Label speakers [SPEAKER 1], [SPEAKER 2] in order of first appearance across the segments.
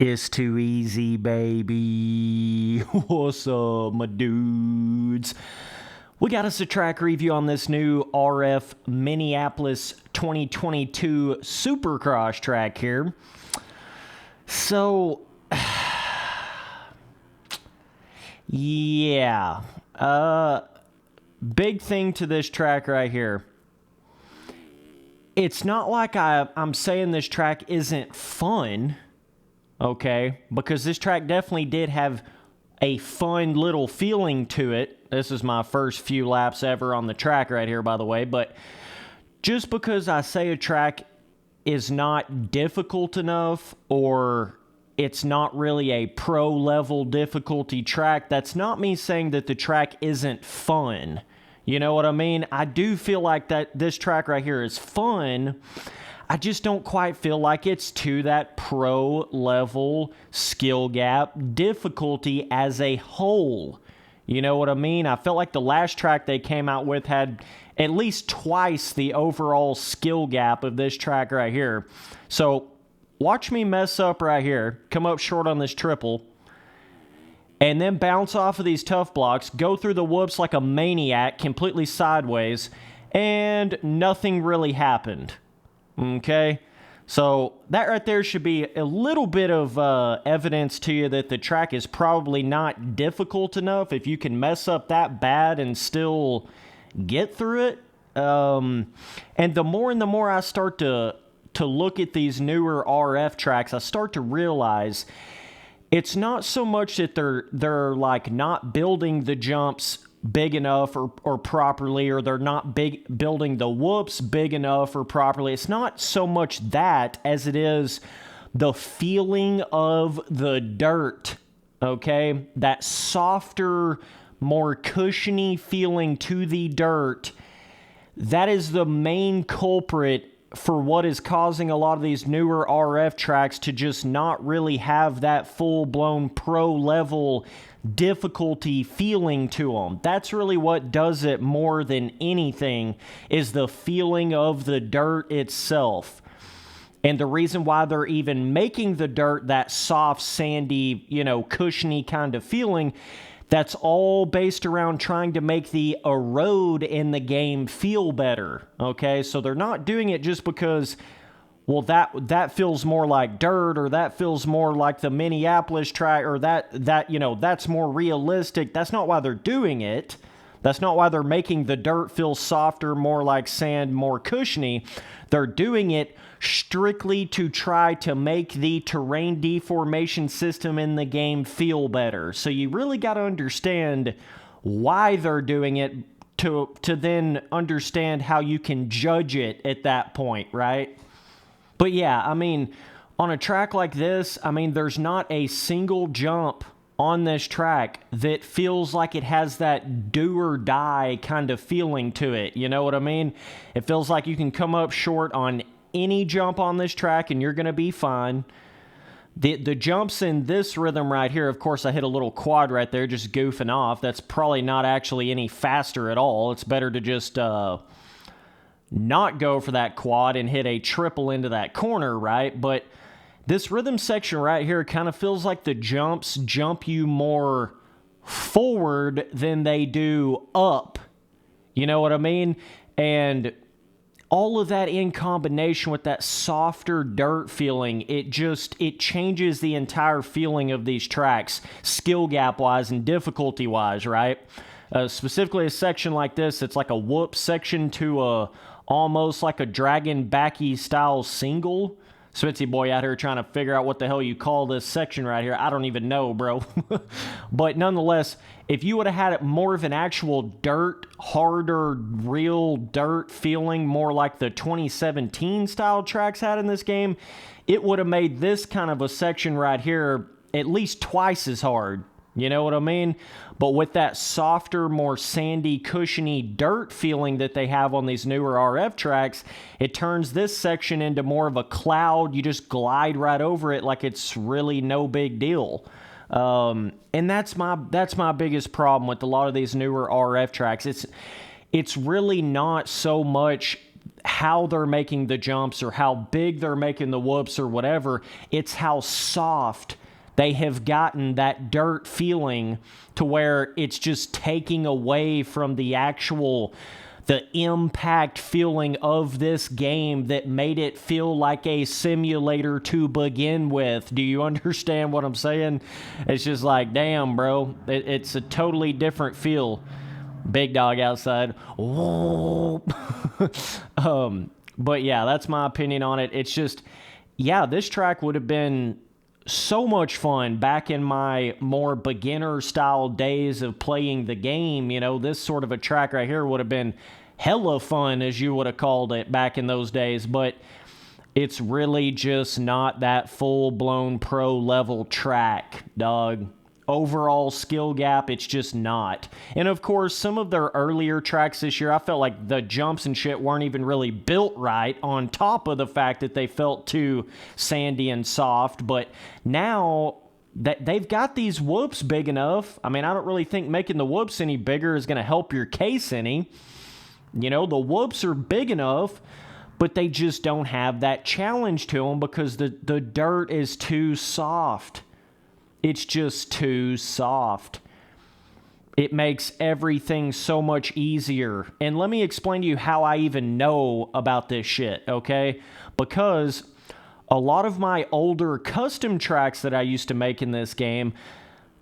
[SPEAKER 1] It's too easy, baby. What's up, my dudes? We got us a track review on this new RF Minneapolis 2022 Supercross track here. So, yeah. Big thing to this track right here. It's not like I'm saying this track isn't fun. Okay, because this track definitely did have a fun little feeling to it. This is my first few laps ever on the track right here, by the way. But just because I say a track is not difficult enough or it's not really a pro-level difficulty track, that's not me saying that the track isn't fun. You know what I mean? I do feel like that this track right here is fun. I just don't quite feel like it's to that pro-level skill gap difficulty as a whole. You know what I mean? I felt like the last track they came out with had at least twice the overall skill gap of this track right here. So watch me mess up right here, come up short on this triple, and then bounce off of these tough blocks, go through the whoops like a maniac, completely sideways, and nothing really happened. Okay, so that right there should be a little bit of evidence to you that the track is probably not difficult enough if you can mess up that bad and still get through it. And the more I start to look at these newer RF tracks, I start to realize it's not so much that they're like not building the jumps big enough or properly, or they're not building the whoops big enough or properly. It's not so much that as it is the feeling of the dirt, okay? That softer, more cushiony feeling to the dirt, that is the main culprit for what is causing a lot of these newer RF tracks to just not really have that full-blown pro-level difficulty feeling to them. That's really what does it more than anything, is the feeling of the dirt itself. And the reason why they're even making the dirt that soft, sandy, cushiony kind of feeling, that's all based around trying to make the erode in the game feel better, okay? So they're not doing it just because, well, that feels more like dirt, or that feels more like the Minneapolis track, or that's more realistic. That's not why they're doing it. That's not why they're making the dirt feel softer, more like sand, more cushiony. They're doing it strictly to try to make the terrain deformation system in the game feel better. So you really got to understand why they're doing it to then understand how you can judge it at that point, right? But yeah, I mean, on a track like this, I mean, there's not a single jump on this track that feels like it has that do or die kind of feeling to it. You know what I mean? It feels like you can come up short on any jump on this track and you're going to be fine. The jumps in this rhythm right here, of course, I hit a little quad right there just goofing off. That's probably not actually any faster at all. It's better to just not go for that quad and hit a triple into that corner, right? But this rhythm section right here kind of feels like the jumps jump you more forward than they do up. You know what I mean? And all of that in combination with that softer dirt feeling, it changes the entire feeling of these tracks, skill gap-wise and difficulty-wise, right? Specifically a section like this, it's like a whoop section to almost like a dragon backy style single. Switzy boy out here trying to figure out what the hell you call this section right here. I don't even know, bro. But nonetheless, if you would have had it more of an actual dirt, harder, real dirt feeling, more like the 2017 style tracks had in this game, it would have made this kind of a section right here at least twice as hard. You know what I mean? But with that softer, more sandy, cushiony dirt feeling that they have on these newer RF tracks, it turns this section into more of a cloud. You just glide right over it like it's really no big deal. And that's my biggest problem with a lot of these newer RF tracks. It's really not so much how they're making the jumps or how big they're making the whoops or whatever. It's how soft they have gotten that dirt feeling to where it's just taking away from the impact feeling of this game that made it feel like a simulator to begin with. Do you understand what I'm saying? It's just like, damn, bro, it's a totally different feel. Big dog outside. But yeah, that's my opinion on it. It's just, yeah, this track would have been so much fun back in my more beginner style days of playing the game. You know, this sort of a track right here would have been hella fun, as you would have called it back in those days, but it's really just not that full-blown pro level track, dog. Overall skill gap, it's just not. And of course, some of their earlier tracks this year, I felt like the jumps and shit weren't even really built right, on top of the fact that they felt too sandy and soft. But now that they've got these whoops big enough, I mean, I don't really think making the whoops any bigger is going to help your case any. You know, the whoops are big enough, but they just don't have that challenge to them because the dirt is too soft. It's just too soft. It makes everything so much easier. And let me explain to you how I even know about this shit, okay? Because a lot of my older custom tracks that I used to make in this game,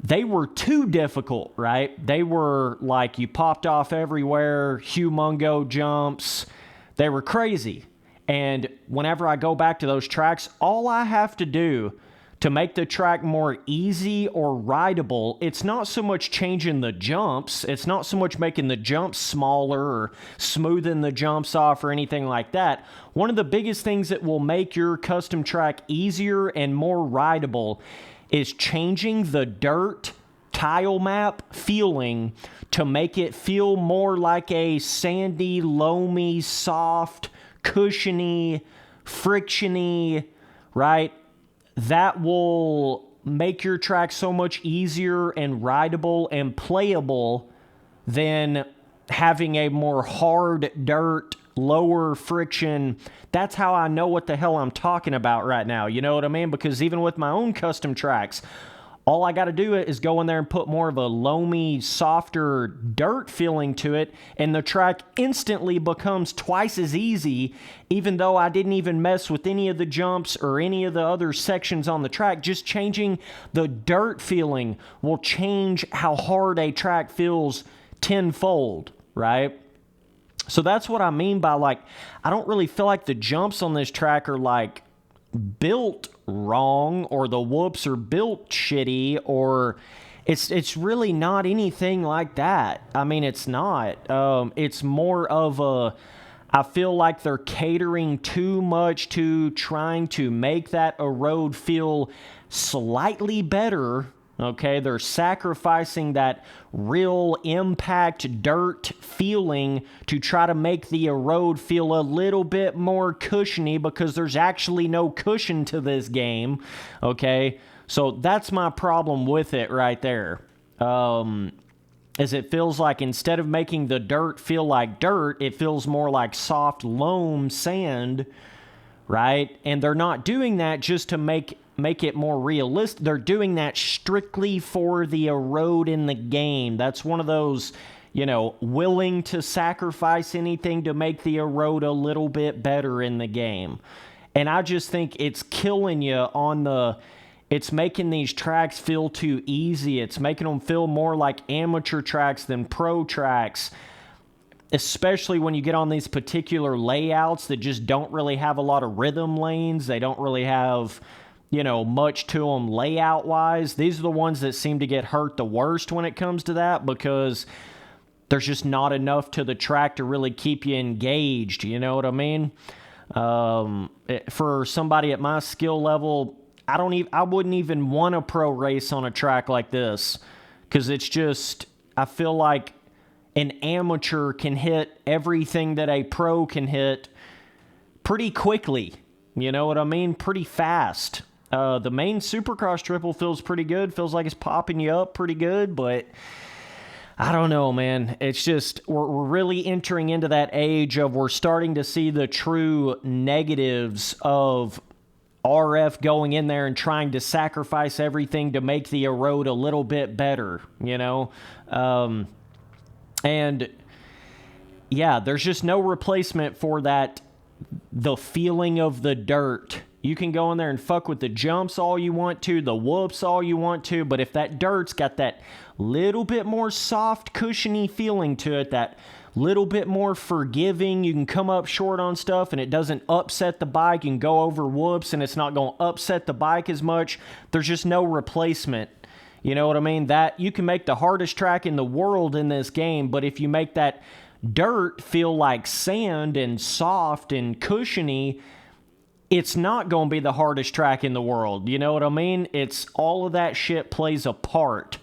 [SPEAKER 1] they were too difficult, right? They were like, you popped off everywhere, humongo jumps. They were crazy. And whenever I go back to those tracks, all I have to do to make the track more easy or rideable, it's not so much changing the jumps. It's not so much making the jumps smaller or smoothing the jumps off or anything like that. One of the biggest things that will make your custom track easier and more rideable is changing the dirt tile map feeling to make it feel more like a sandy, loamy, soft, cushiony, frictiony, right? That will make your track so much easier and rideable and playable than having a more hard dirt, lower friction. That's how I know what the hell I'm talking about right now. You know what I mean? Because even with my own custom tracks, all I got to do is go in there and put more of a loamy, softer dirt feeling to it, and the track instantly becomes twice as easy, even though I didn't even mess with any of the jumps or any of the other sections on the track. Just changing the dirt feeling will change how hard a track feels tenfold, right? So that's what I mean by, like, I don't really feel like the jumps on this track are, like, built wrong, or the whoops are built shitty, or it's really not anything like that. I mean, it's not. It's more of a, I feel like they're catering too much to trying to make that Erode feel slightly better. Okay, they're sacrificing that real impact dirt feeling to try to make the Erode feel a little bit more cushiony, because there's actually no cushion to this game. Okay, so that's my problem with it right there. As it feels like instead of making the dirt feel like dirt, it feels more like soft loam sand, right? And they're not doing that just to make it more realistic. They're doing that strictly for the Erode in the game. That's one of those, you know, willing to sacrifice anything to make the Erode a little bit better in the game. And I just think it's killing you on the, it's making these tracks feel too easy. It's making them feel more like amateur tracks than pro tracks, especially when you get on these particular layouts that just don't really have a lot of rhythm lanes. They don't really have, you know, much to them layout wise. These are the ones that seem to get hurt the worst when it comes to that, because there's just not enough to the track to really keep you engaged. You know what I mean? For somebody at my skill level, I wouldn't even want a pro race on a track like this, because it's just, I feel like an amateur can hit everything that a pro can hit pretty quickly. You know what I mean? Pretty fast. The main Supercross triple feels pretty good. Feels like it's popping you up pretty good, but I don't know, man. It's just, we're really entering into that age of we're starting to see the true negatives of RF going in there and trying to sacrifice everything to make the Erode a little bit better, you know? And yeah, there's just no replacement for that, the feeling of the dirt. You can go in there and fuck with the jumps all you want to, the whoops all you want to, but if that dirt's got that little bit more soft, cushiony feeling to it, that little bit more forgiving, you can come up short on stuff and it doesn't upset the bike. You can go over whoops and it's not going to upset the bike as much. There's just no replacement. You know what I mean? That you can make the hardest track in the world in this game, but if you make that dirt feel like sand and soft and cushiony, it's not going to be the hardest track in the world. You know what I mean? It's all of that shit plays a part.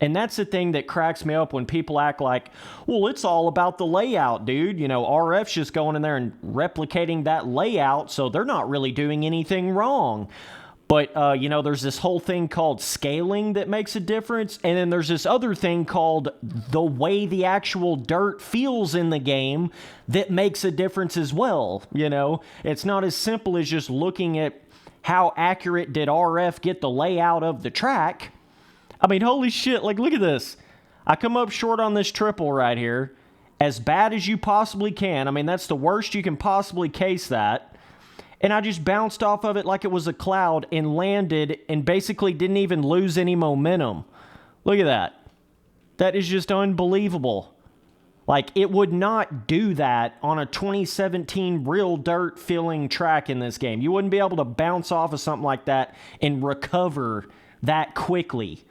[SPEAKER 1] And that's the thing that cracks me up when people act like, well, it's all about the layout, dude. You know, RF's just going in there and replicating that layout, so they're not really doing anything wrong. But, you know, there's this whole thing called scaling that makes a difference. And then there's this other thing called the way the actual dirt feels in the game that makes a difference as well. You know, it's not as simple as just looking at how accurate did RF get the layout of the track. I mean, holy shit, like, look at this. I come up short on this triple right here, as bad as you possibly can. I mean, that's the worst you can possibly case that. And I just bounced off of it like it was a cloud and landed and basically didn't even lose any momentum. Look at that. That is just unbelievable. Like, it would not do that on a 2017 real dirt feeling track in this game. You wouldn't be able to bounce off of something like that and recover that quickly.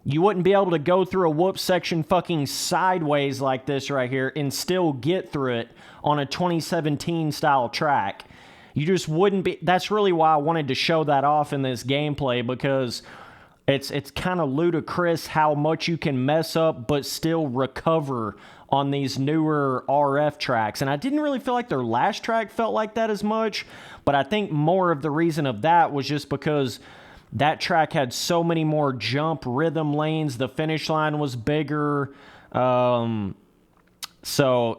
[SPEAKER 1] You wouldn't be able to go through a whoop section fucking sideways like this right here and still get through it on a 2017 style track. You just wouldn't be. That's really why I wanted to show that off in this gameplay, because it's kind of ludicrous how much you can mess up but still recover on these newer RF tracks. And I didn't really feel like their last track felt like that as much, but I think more of the reason of that was just because that track had so many more jump rhythm lanes. The finish line was bigger. So,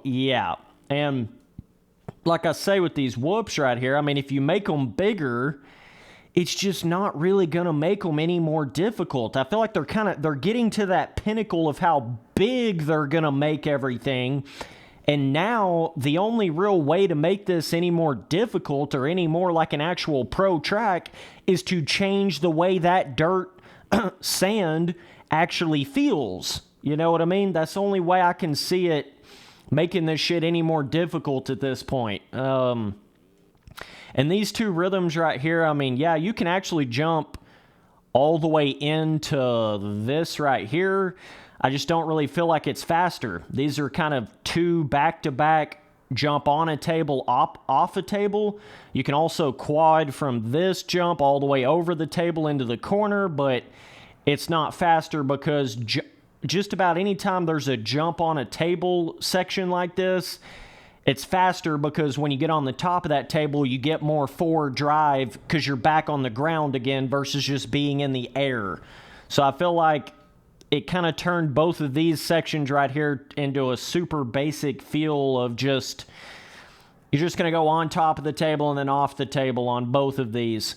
[SPEAKER 1] yeah. And like I say with these whoops right here, I mean, if you make them bigger, it's just not really going to make them any more difficult. I feel like they're getting to that pinnacle of how big they're going to make everything. And now the only real way to make this any more difficult or any more like an actual pro track is to change the way that dirt sand actually feels. You know what I mean? That's the only way I can see it making this shit any more difficult at this point. And these two rhythms right here, I mean, yeah, you can actually jump all the way into this right here. I just don't really feel like it's faster. These are kind of two back-to-back jump on a table, off a table. You can also quad from this jump all the way over the table into the corner, but it's not faster because just about any time there's a jump on a table section like this, it's faster because when you get on the top of that table, you get more forward drive because you're back on the ground again versus just being in the air. So I feel like it kind of turned both of these sections right here into a super basic feel of just, you're just going to go on top of the table and then off the table on both of these.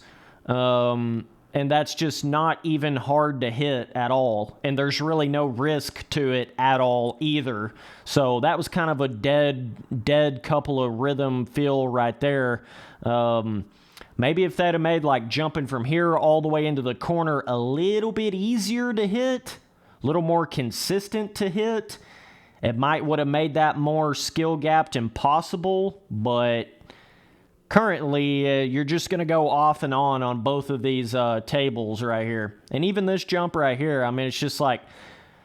[SPEAKER 1] And that's just not even hard to hit at all. And there's really no risk to it at all either. So that was kind of a dead couple of rhythm feel right there. Maybe if they'd have made like jumping from here all the way into the corner a little bit easier to hit, a little more consistent to hit, it might would have made that more skill gapped impossible. But currently, you're just going to go off and on both of these tables right here. And even this jump right here, I mean, it's just like,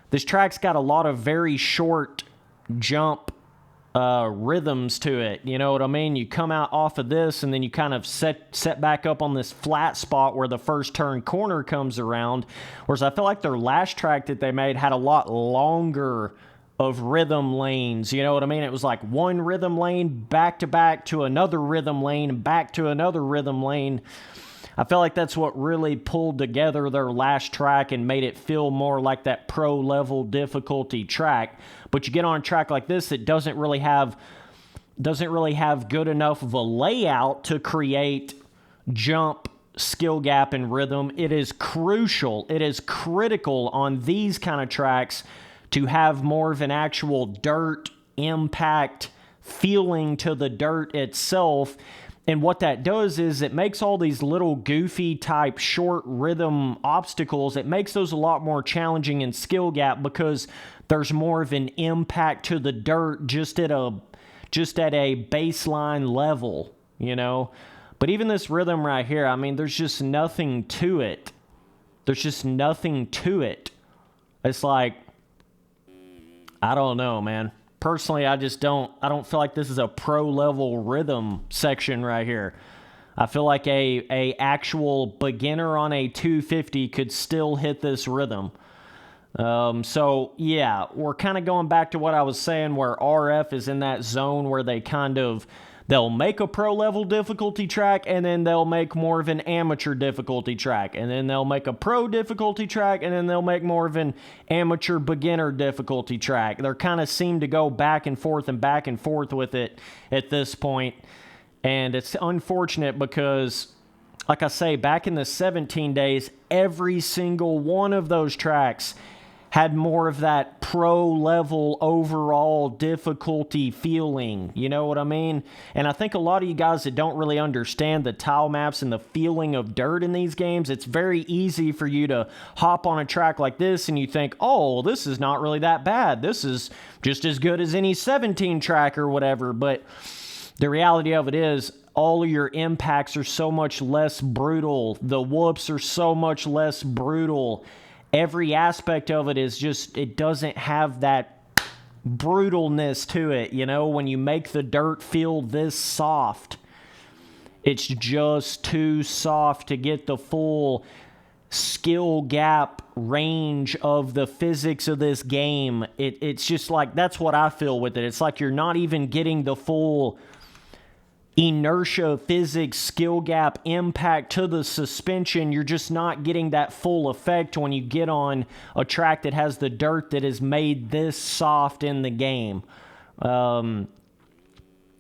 [SPEAKER 1] this track's got a lot of very short jump rhythms to it. You know what I mean? You come out off of this, and then you kind of set back up on this flat spot where the first turn corner comes around. Whereas I feel like their last track that they made had a lot longer of rhythm lanes. You know what I mean? It was like one rhythm lane back to back to another rhythm lane, back to another rhythm lane. I feel like that's what really pulled together their last track and made it feel more like that pro level difficulty track. But you get on a track like this that doesn't really have good enough of a layout to create jump, skill gap, and rhythm. It is crucial, it is critical on these kind of tracks to have more of an actual dirt impact feeling to the dirt itself. And what that does is it makes all these little goofy type short rhythm obstacles, it makes those a lot more challenging in skill gap because there's more of an impact to the dirt just at a baseline level, you know. But even this rhythm right here, I mean, there's just nothing to it. There's just nothing to it. It's like, I don't know, man. Personally, I don't feel like this is a pro level rhythm section right here. I feel like a actual beginner on a 250 could still hit this rhythm. So yeah, we're kind of going back to what I was saying where RF is in that zone where they'll make a pro level difficulty track and then they'll make more of an amateur difficulty track and then they'll make a pro difficulty track and then they'll make more of an amateur beginner difficulty track. They're kind of seem to go back and forth with it at this point. And it's unfortunate because, like I say, back in the 17 days, every single one of those tracks had more of that pro level overall difficulty feeling, you know what I mean? And I think a lot of you guys that don't really understand the tile maps and the feeling of dirt in these games, it's very easy for you to hop on a track like this and you think, oh, this is not really that bad. This is just as good as any 17 track or whatever. But the reality of it is, all of your impacts are so much less brutal. The whoops are so much less brutal. Every aspect of it is just, it doesn't have that brutalness to it, you know, when you make the dirt feel this soft. It's just too soft to get the full skill gap range of the physics of this game. It's just like, that's what I feel with it. It's like you're not even getting the full inertia, physics, skill gap impact to the suspension. You're just not getting that full effect when you get on a track that has the dirt that is made this soft in the game.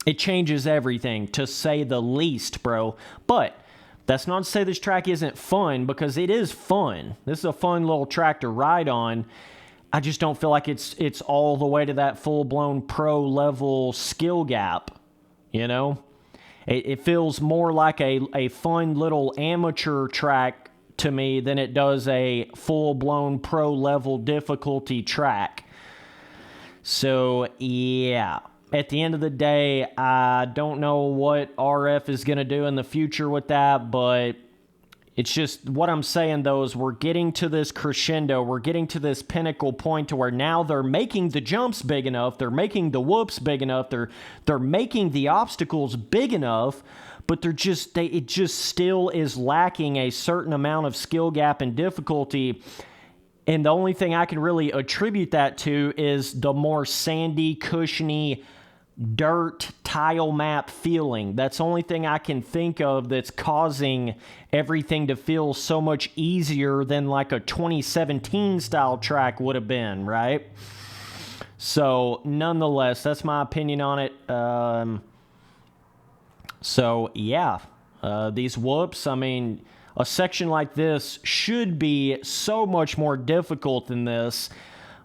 [SPEAKER 1] It changes everything, to say the least, bro. But that's not to say this track isn't fun, because it is fun. This is a fun little track to ride on. I just don't feel like it's all the way to that full-blown pro-level skill gap, you know? It feels more like a fun little amateur track to me than it does a full-blown pro-level difficulty track. So, yeah. At the end of the day, I don't know what RF is going to do in the future with that, but it's just, what I'm saying, though, is we're getting to this crescendo. We're getting to this pinnacle point to where now they're making the jumps big enough. They're making the whoops big enough. They're making the obstacles big enough, but it just still is lacking a certain amount of skill gap and difficulty. And the only thing I can really attribute that to is the more sandy, cushiony, dirt tile map feeling. That's the only thing I can think of that's causing everything to feel so much easier than like a 2017 style track would have been, right? So nonetheless, that's my opinion on it. So yeah, these whoops, I mean, a section like this should be so much more difficult than this.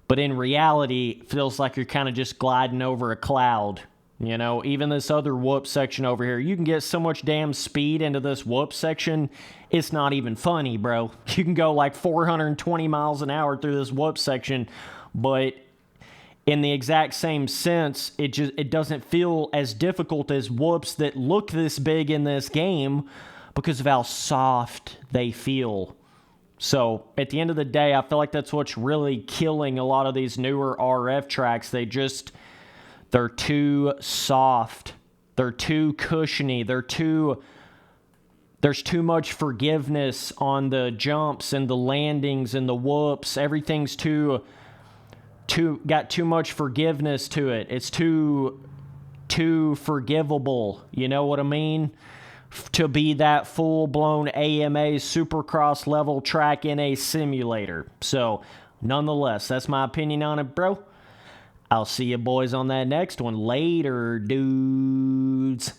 [SPEAKER 1] But in reality, it feels like you're kind of just gliding over a cloud. You know, even this other whoop section over here, you can get so much damn speed into this whoop section, it's not even funny, bro. You can go like 420 miles an hour through this whoop section, but in the exact same sense, it doesn't feel as difficult as whoops that look this big in this game because of how soft they feel. So, at the end of the day, I feel like that's what's really killing a lot of these newer RF tracks. They're too soft. They're too cushiony. There's too much forgiveness on the jumps and the landings and the whoops. Everything's got too much forgiveness to it. It's too forgivable. You know what I mean? to be that full-blown AMA Supercross level track in a simulator. So, nonetheless, that's my opinion on it, bro. I'll see you boys on that next one. Later, dudes.